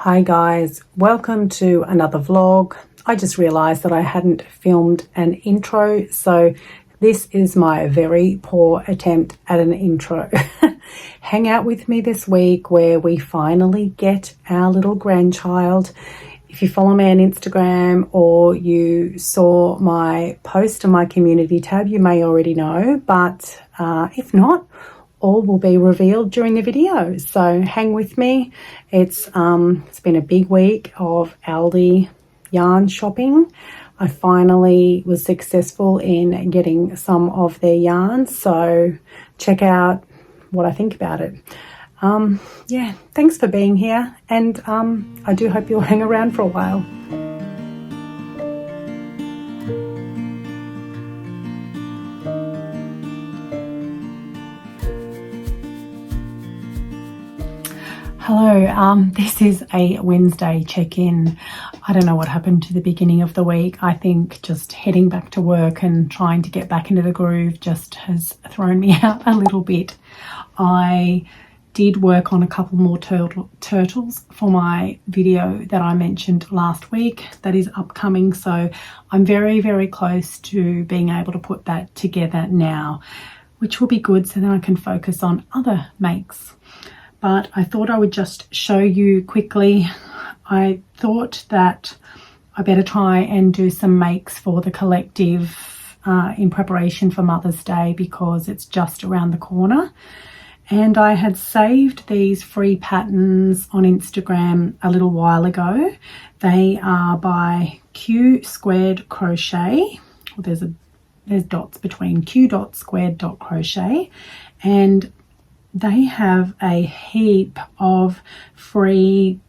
Hi guys, welcome to another vlog. I just realized that I hadn't filmed an intro, so this is my very poor attempt at an intro. Hang out with me this week where we finally get our little grandchild. If you follow me on Instagram or you saw my post on my community tab, you may already know, but if not, all will be revealed during the video. So hang with me. It's been a big week of Aldi yarn shopping. I finally was successful in getting some of their yarns, so check out what I think about it. Yeah, thanks for being here, and I do hope you'll hang around for a while. Hello, this is a Wednesday check-in. I don't know what happened to the beginning of the week. I think just heading back to work and trying to get back into the groove just has thrown me out a little bit. I did work on a couple more turtles for my video that I mentioned last week that is upcoming, so I'm very, very close to being able to put that together now, which will be good, so then I can focus on other makes. But I thought I would just show you quickly. I thought that I better try and do some makes for the collective in preparation for Mother's Day, because it's just around the corner. And I had saved these free patterns on Instagram a little while ago. They are by Q Squared Crochet. Well, there's dots between Q dot squared dot crochet, and they have a heap of free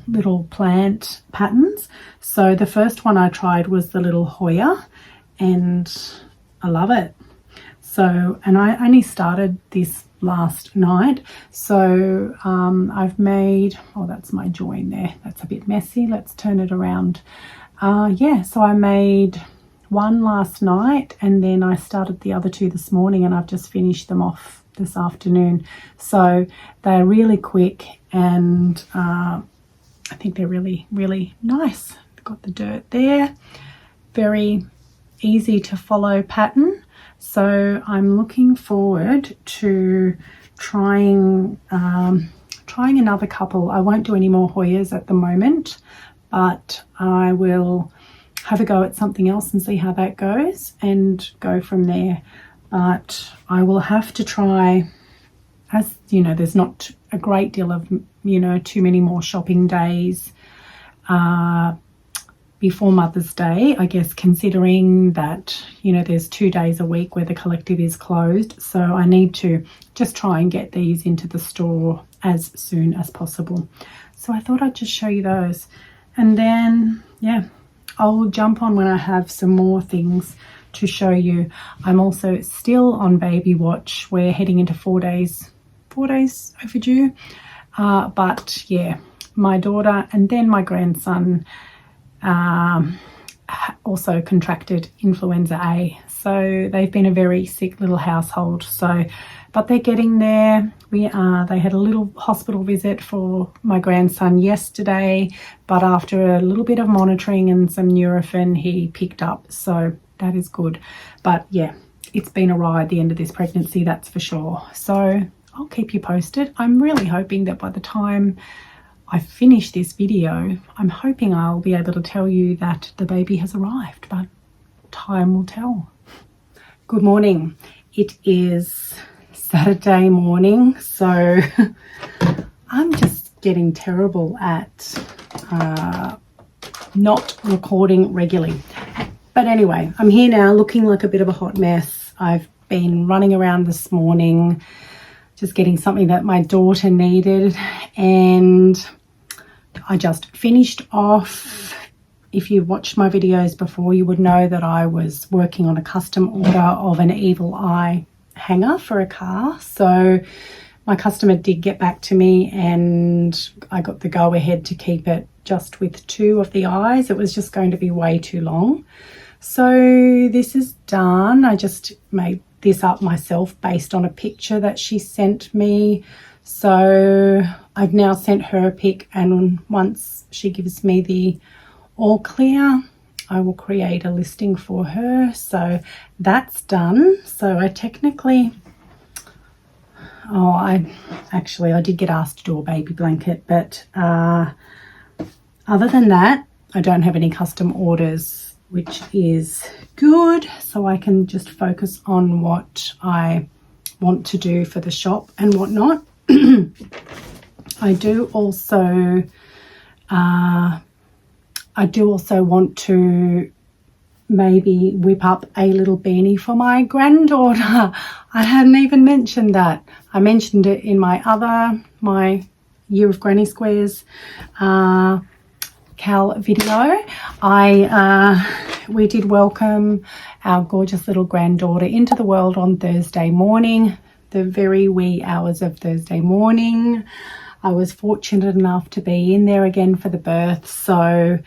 little plant patterns. So the first one I tried was the little Hoya, and I love it. So, and I only started this last night. So I've made, oh, that's my join there. That's a bit messy. Let's turn it around. Yeah, so I made one last night, and then I started the other two this morning, and I've just finished them off this afternoon. So they're really quick, and I think they're really, really nice. They've got the dirt there. Very easy to follow pattern. So I'm looking forward to trying another couple. I won't do any more Hoyas at the moment, but I will have a go at something else and see how that goes and go from there. But I will have to try, as you know, there's not a great deal of, too many more shopping days before Mother's Day, I guess, considering that, there's 2 days a week where the collective is closed. So I need to just try and get these into the store as soon as possible. So I thought I'd just show you those. And then, yeah, I'll jump on when I have some more things to show you. I'm also still on baby watch. We're heading into 4 days overdue. But yeah, my daughter and then my grandson also contracted influenza A. So they've been a very sick little household. So, but they're getting there. They had a little hospital visit for my grandson yesterday, but after a little bit of monitoring and some Nurofen, he picked up. So that is good. But yeah, it's been a ride, the end of this pregnancy, that's for sure. So I'll keep you posted. I'm really hoping that by the time I finish this video, I'm hoping I'll be able to tell you that the baby has arrived, but time will tell. Good morning. It is Saturday morning, so I'm just getting terrible at not recording regularly. But anyway, I'm here now looking like a bit of a hot mess. I've been running around this morning just getting something that my daughter needed, and I just finished off. If you've watched my videos before, you would know that I was working on a custom order of an evil eye hanger for a car. So my customer did get back to me, and I got the go ahead to keep it just with 2 of the eyes. It was just going to be way too long. So this is done. I just made this up myself based on a picture that she sent me. So I've now sent her a pic, and once she gives me the all clear, I will create a listing for her. So that's done. So I technically, I did get asked to do a baby blanket, but other than that, I don't have any custom orders, which is good. So I can just focus on what I want to do for the shop and whatnot. I do also want to maybe whip up a little beanie for my granddaughter. I hadn't even mentioned that. I mentioned it in my Year of Granny Squares Cal video. We did welcome our gorgeous little granddaughter into the world on Thursday morning, the very wee hours of Thursday morning. I was fortunate enough to be in there again for the birth, so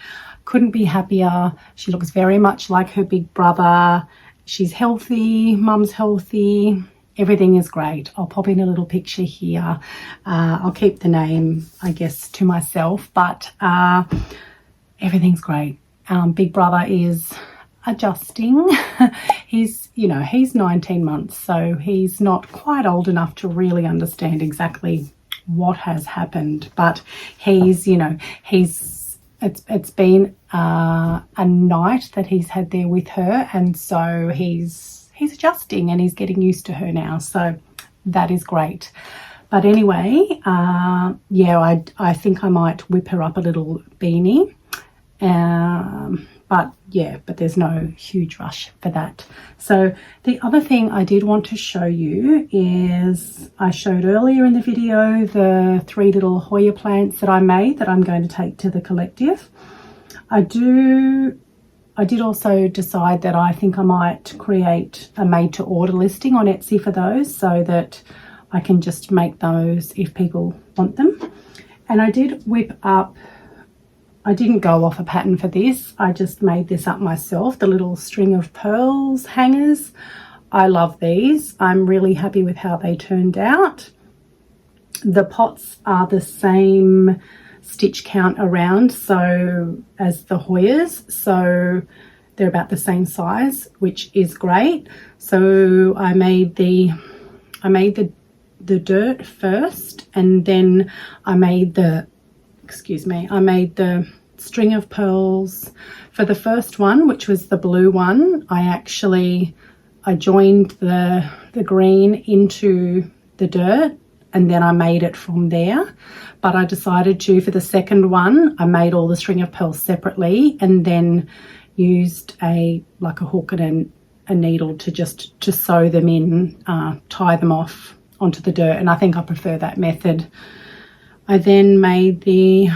couldn't be happier. She looks very much like her big brother. She's healthy, mum's healthy, everything is great. I'll pop in a little picture here. I'll keep the name, I guess, to myself, but everything's great. Big brother is adjusting. He's 19 months, so he's not quite old enough to really understand exactly what has happened, but it's been a night that he's had there with her, and so he's adjusting and he's getting used to her now, so that is great. But anyway, I think I might whip her up a little beanie, but there's no huge rush for that. So the other thing I did want to show you is, I showed earlier in the video the 3 little Hoya plants that I made that I'm going to take to the collective. I did also decide that I think I might create a made to order listing on Etsy for those, so that I can just make those if people want them. And I did whip up, I didn't go off a pattern for this, I just made this up myself, the little string of pearls hangers. I love these. I'm really happy with how they turned out. The pots are the same stitch count around as the Hoyas, so they're about the same size, which is great. So I made the dirt first, and then I made the string of pearls for the first one, which was the blue one. I joined the green into the dirt, and then I made it from there. But I decided to, for the second one, I made all the string of pearls separately, and then used a hook and a needle to sew them in, tie them off onto the dirt, and I think I prefer that method. I then made the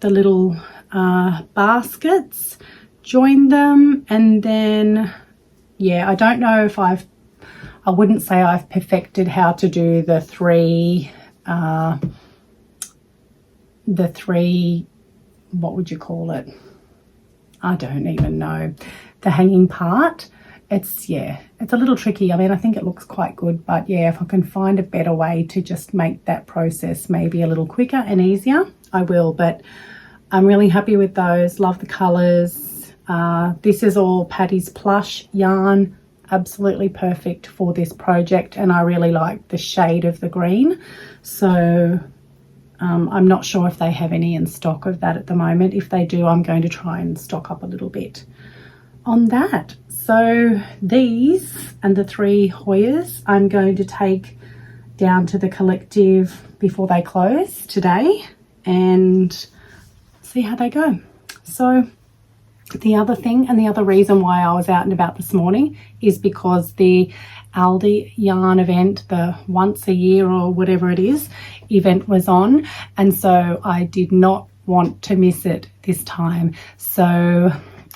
little baskets, joined them, and then I don't know if I wouldn't say I've perfected how to do the three, what would you call it? I don't even know. The hanging part. It's a little tricky. I mean, I think it looks quite good, but if I can find a better way to just make that process maybe a little quicker and easier, I will. But I'm really happy with those. Love the colours. This is all Paddy's Plush yarn. Absolutely perfect for this project, and I really like the shade of the green. So I'm not sure if they have any in stock of that at the moment. If they do, I'm going to try and stock up a little bit on that. So these and the 3 Hoyas I'm going to take down to the collective before they close today and see how they go. So the other thing, and the other reason why I was out and about this morning, is because the Aldi yarn event, the once a year or whatever it is event, was on, and so I did not want to miss it this time. So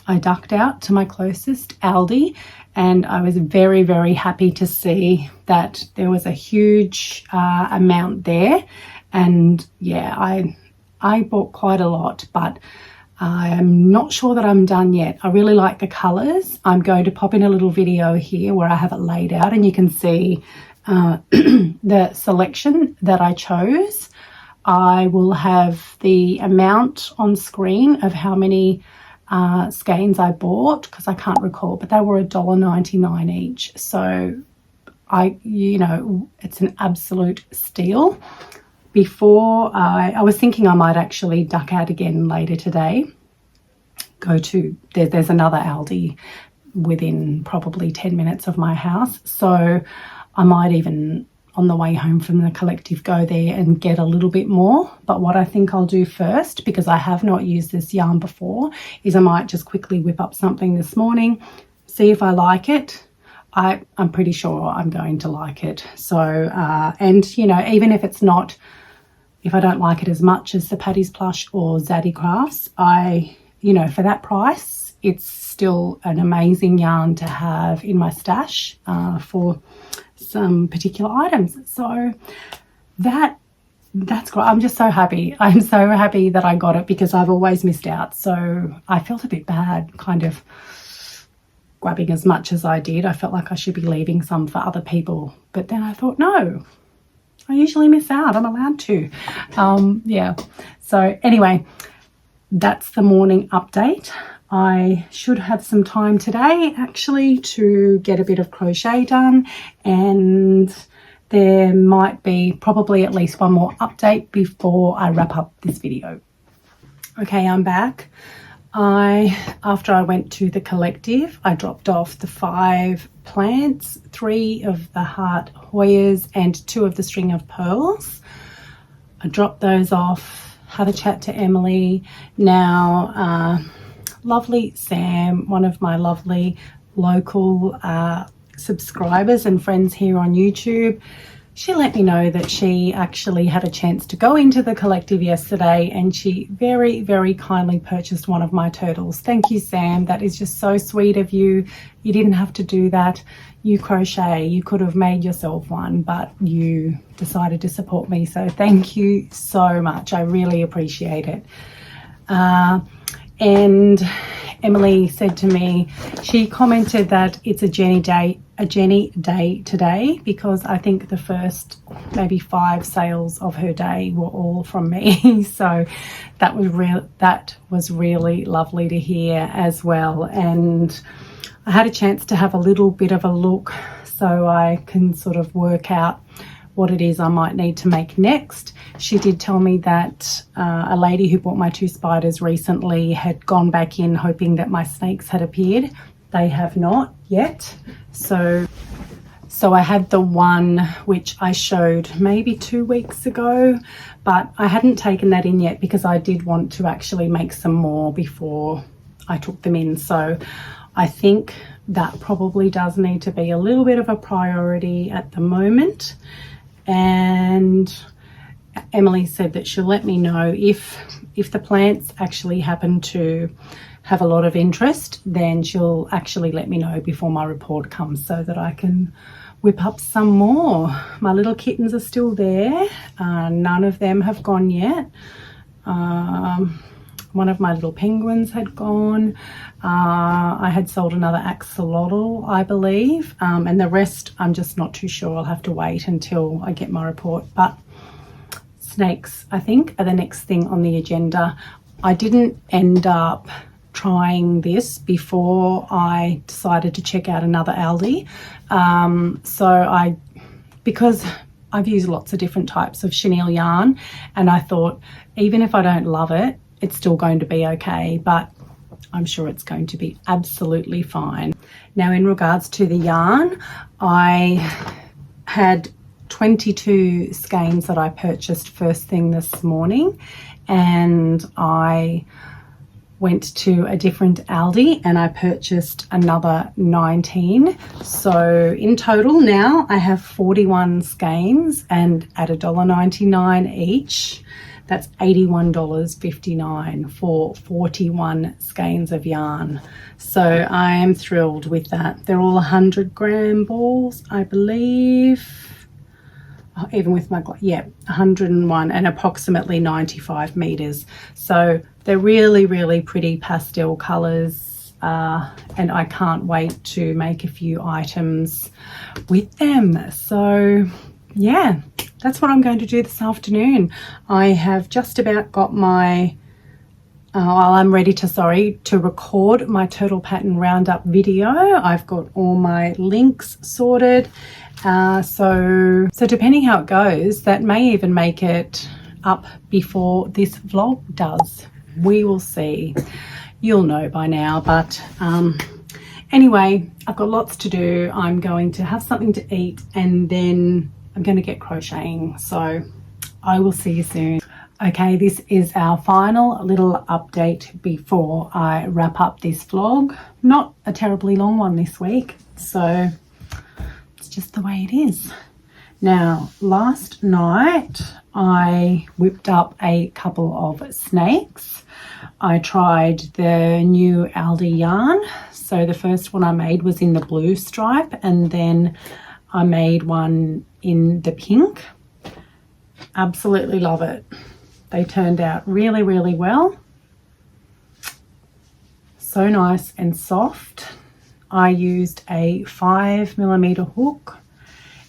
I ducked out to my closest Aldi, and I was very, very happy to see that there was a huge amount there. And I bought quite a lot, but I'm not sure that I'm done yet. I really like the colours. I'm going to pop in a little video here where I have it laid out, and you can see the selection that I chose. I will have the amount on screen of how many skeins I bought, because I can't recall, but they were $1.99 each. So you know, it's an absolute steal. Before I was thinking I might actually duck out again later today. There's another Aldi within probably 10 minutes of my house. So I might even, on the way home from the collective, go there and get a little bit more. But what I think I'll do first, because I have not used this yarn before, is I might just quickly whip up something this morning, see if I like it. I'm pretty sure I'm going to like it. So, and you know, even if I don't like it as much as the Paddy's Plush or Zaddy Crafts, you know, for that price, it's still an amazing yarn to have in my stash for some particular items. So that's great. I'm just so happy. I'm so happy that I got it, because I've always missed out. So I felt a bit bad kind of grabbing as much as I did. I felt like I should be leaving some for other people. But then I thought, no, I usually miss out. I'm allowed to. Yeah. So anyway, that's the morning update. I should have some time today actually to get a bit of crochet done, and there might be probably at least one more update before I wrap up this video. Okay, I'm back. After I went to the collective, I dropped off the 5 plants, 3 of the heart Hoyas and 2 of the string of pearls. I dropped those off, had a chat to Emily. Now, lovely Sam, one of my lovely local subscribers and friends here on YouTube, she let me know that she actually had a chance to go into the collective yesterday, and she very, very kindly purchased one of my turtles. Thank you, Sam. That is just so sweet of you. You didn't have to do that. You crochet. You could have made yourself one, but you decided to support me. So thank you so much. I really appreciate it. And Emily said to me, she commented that it's a Jenni day today, because I think the first maybe 5 sales of her day were all from me. So that was really lovely to hear as well. And I had a chance to have a little bit of a look, so I can sort of work out what it is I might need to make next. She did tell me that a lady who bought my 2 spiders recently had gone back in hoping that my snakes had appeared. They have not yet. So I had the one which I showed maybe 2 weeks ago, but I hadn't taken that in yet because I did want to actually make some more before I took them in. So I think that probably does need to be a little bit of a priority at the moment. And Emily said that she'll let me know if the plants actually happen to have a lot of interest, then she'll actually let me know before my report comes so that I can whip up some more. My little kittens are still there. None of them have gone yet. One of my little penguins had gone. I had sold another axolotl, I believe, and the rest I'm just not too sure. I'll have to wait until I get my report. But snakes, I think, are the next thing on the agenda. I didn't end up trying this before I decided to check out another Aldi. Because I've used lots of different types of chenille yarn, and I thought even if I don't love it, it's still going to be okay, but I'm sure it's going to be absolutely fine. Now, in regards to the yarn, I had 22 skeins that I purchased first thing this morning, and I went to a different Aldi and I purchased another 19. So in total now I have 41 skeins, and at $1.99 each, that's $81.59 for 41 skeins of yarn. So I am thrilled with that. They're all 100-gram balls, I believe. Even with my, 101 and approximately 95 meters. So they're really, really pretty pastel colors, and I can't wait to make a few items with them. So yeah, that's what I'm going to do this afternoon. I have just about got my I'm ready to record my turtle pattern roundup video. I've got all my links sorted. So depending how it goes, that may even make it up before this vlog does. We will see. You'll know by now, but anyway, I've got lots to do. I'm going to have something to eat and then I'm going to get crocheting. So I will see you soon. Okay, this is our final little update before I wrap up this vlog. Not a terribly long one this week, so it's just the way it is. Now, last night I whipped up a couple of snakes. I tried the new Aldi yarn. So the first one I made was in the blue stripe, and then I made one in the pink. Absolutely love it. They turned out really, really well. So nice and soft. I used a 5mm hook,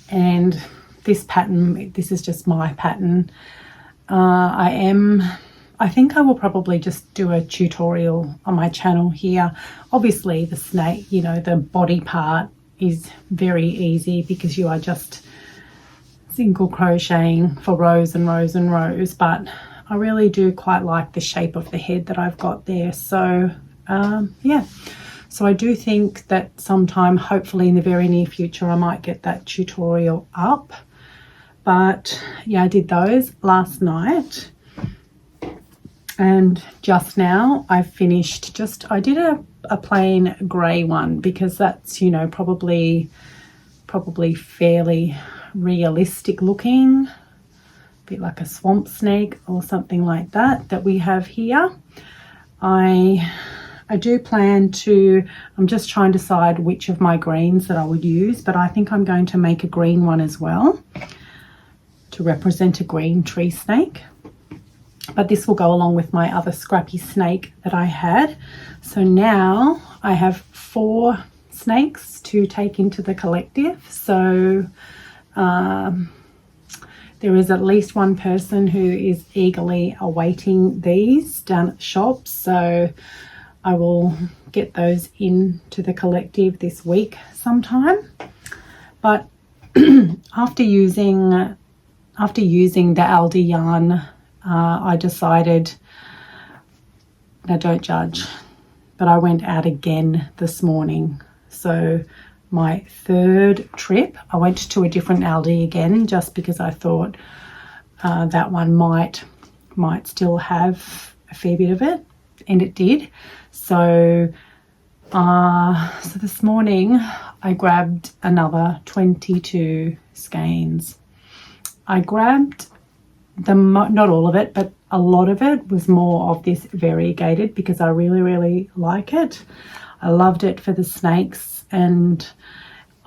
and this pattern, this is just my pattern. I think I will probably just do a tutorial on my channel here. Obviously the snake, you know, the body part is very easy because you are just single crocheting for rows and rows and rows, but I really do quite like the shape of the head that I've got there. So yeah, so I do think that sometime, hopefully in the very near future, I might get that tutorial up. But yeah, I did those last night, and just now I finished I did a plain grey one because that's, you know, probably fairly realistic looking, a bit like a swamp snake or something like that we have here. I do plan to, I'm just trying to decide which of my greens that I would use, but I think I'm going to make a green one as well to represent a green tree snake. But this will go along with my other scrappy snake that I had. So now I have 4 snakes to take into the collective. So there is at least one person who is eagerly awaiting these down at the shop. So I will get those into the collective this week sometime. But after using the Aldi yarn, I decided, now don't judge, but I went out again this morning. So my 3rd trip, I went to a different Aldi again just because I thought that one might still have a fair bit of it, and it did. So this morning I grabbed another 22 skeins. I grabbed not all of it, but a lot of it was more of this variegated because I really, really like it. I loved it for the snakes, and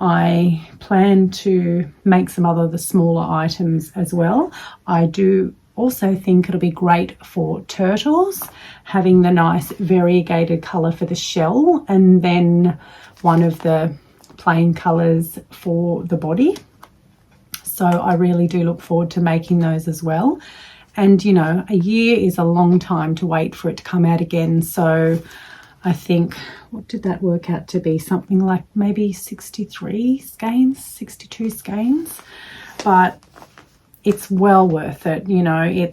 I plan to make some the smaller items as well. I do also think it'll be great for turtles, having the nice variegated colour for the shell and then one of the plain colours for the body. So I really do look forward to making those as well. And, you know, a year is a long time to wait for it to come out again. So I think, what did that work out to be? Something like maybe 63 skeins, 62 skeins. But it's well worth it. You know,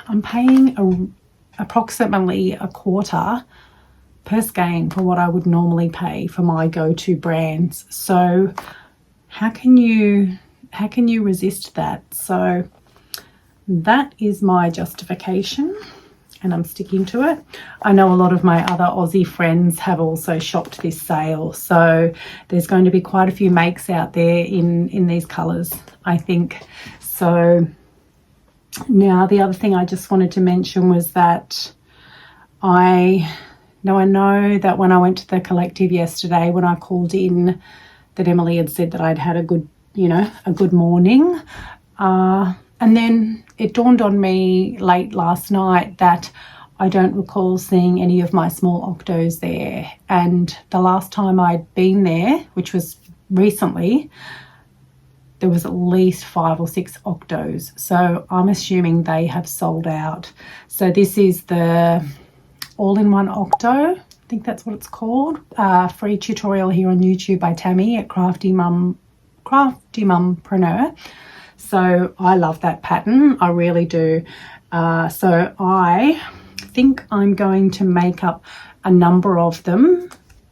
I'm paying approximately a quarter per skein for what I would normally pay for my go-to brands. So how can you resist that? So that is my justification, and I'm sticking to it. I know a lot of my other Aussie friends have also shopped this sale, so there's going to be quite a few makes out there in these colours, I think. So now the other thing I just wanted to mention was that I know that when I went to the collective yesterday, when I called in, that Emily had said that I'd had a good morning. And then it dawned on me late last night that I don't recall seeing any of my small octos there. And the last time I'd been there, which was recently, there was at least 5 or 6 octos. So I'm assuming they have sold out. So this is the all-in-one octo. I think that's what it's called. Free tutorial here on YouTube by Tammy at Crafty Mumpreneur. So I love that pattern. I really do. So I think I'm going to make up a number of them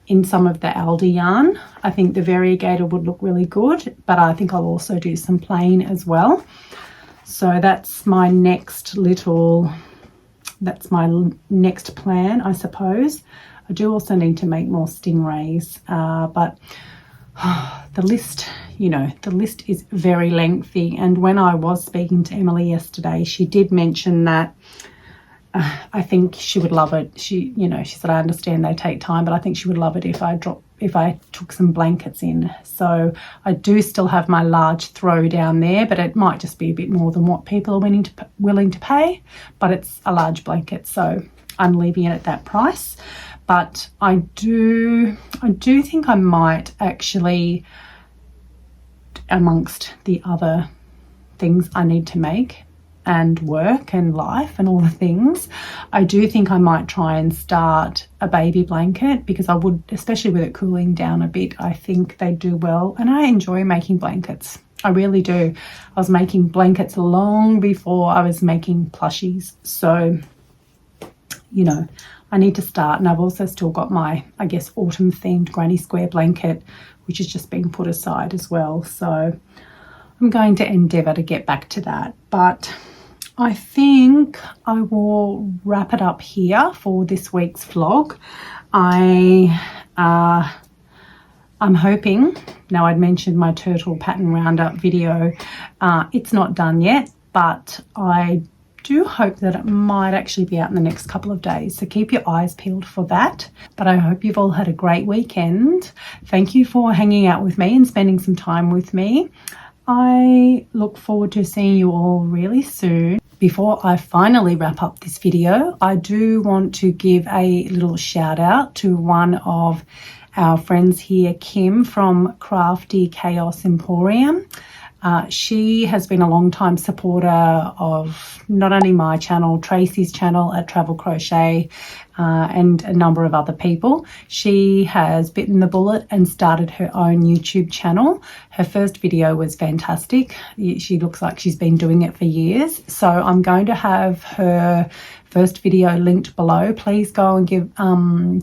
in some of the Aldi yarn. I think the variegated would look really good, but I think I'll also do some plain as well. So that's my next plan, I suppose. I do also need to make more stingrays, but the list, the list is very lengthy. And when I was speaking to Emily yesterday, she did mention that I think she would love it. She said, I understand they take time, but I think she would love it if I took some blankets in. So I do still have my large throw down there, but it might just be a bit more than what people are willing to pay. But it's a large blanket, so I'm leaving it at that price. But I do think I might actually, amongst the other things I need to make and work and life and all the things, I do think I might try and start a baby blanket, because I would, especially with it cooling down a bit, I think they do well. And I enjoy making blankets. I really do. I was making blankets long before I was making plushies. So, I need to start. And I've also still got my, I guess, autumn themed granny square blanket, which has just been put aside as well. So I'm going to endeavour to get back to that. But I think I will wrap it up here for this week's vlog. I'm hoping, now I'd mentioned my turtle pattern roundup video. It's not done yet, but I do hope that it might actually be out in the next couple of days. So keep your eyes peeled for that. But I hope you've all had a great weekend. Thank you for hanging out with me and spending some time with me. I look forward to seeing you all really soon. Before I finally wrap up this video, I do want to give a little shout out to one of our friends here, Kim from Crafty Chaos Emporium. She has been a long time supporter of not only my channel, Tracy's channel at Travel Crochet, and a number of other people. She has bitten the bullet and started her own YouTube channel. Her first video was fantastic. She looks like she's been doing it for years. So I'm going to have her first video linked below. Please go and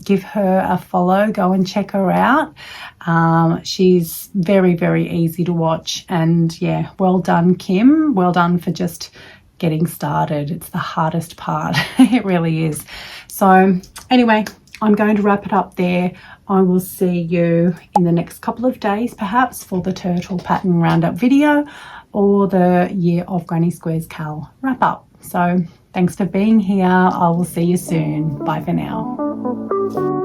give her a follow. Go and check her out. She's very, very easy to watch. And yeah, well done, Kim. Well done for just getting started. It's the hardest part. It really is. So anyway, I'm going to wrap it up there. I will see you in the next couple of days, perhaps, for the turtle pattern roundup video or the Year of Granny Squares Cal wrap up. So thanks for being here. I will see you soon. Bye for now.